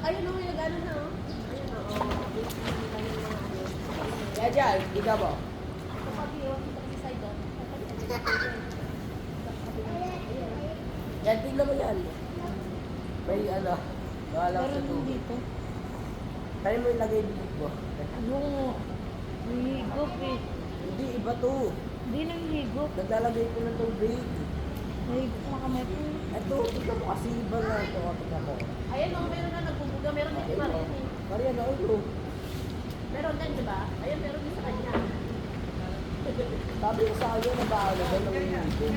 Ayun o, yung nag-ano na o. Ayun o. Kaya dyan, ikaw mo. Kapabi o, kita sa side o. Yan, tingnan mo yan. May ano, bahala sa tubig. dito. Kaya mo ilagay dito mo. Ano? May higop eh. Hindi, iba to. Hindi nang higop. Naglalagay ko ng tubig. May higop na kamay ko. Ito, tingnan mo kasi iba na ito. Tingnan mo. Ayan o, meron na nagbubuga. Meron din iba rin eh. Marian, ano? Meron din, di ba? Ayun, meron din sa kanya. Sabi ko sa akin na bahala ba ng hindi.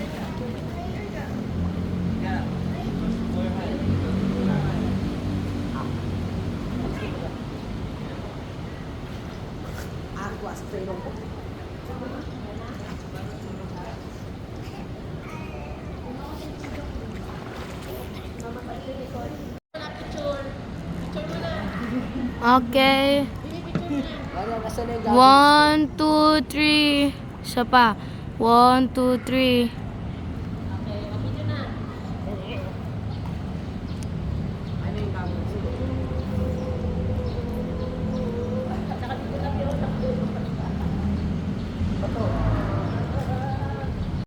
Aqua spray lang po. Okay. Ano, nasa na yung gagawin? 1, 2, 3. Isa pa. 1, 2, 3.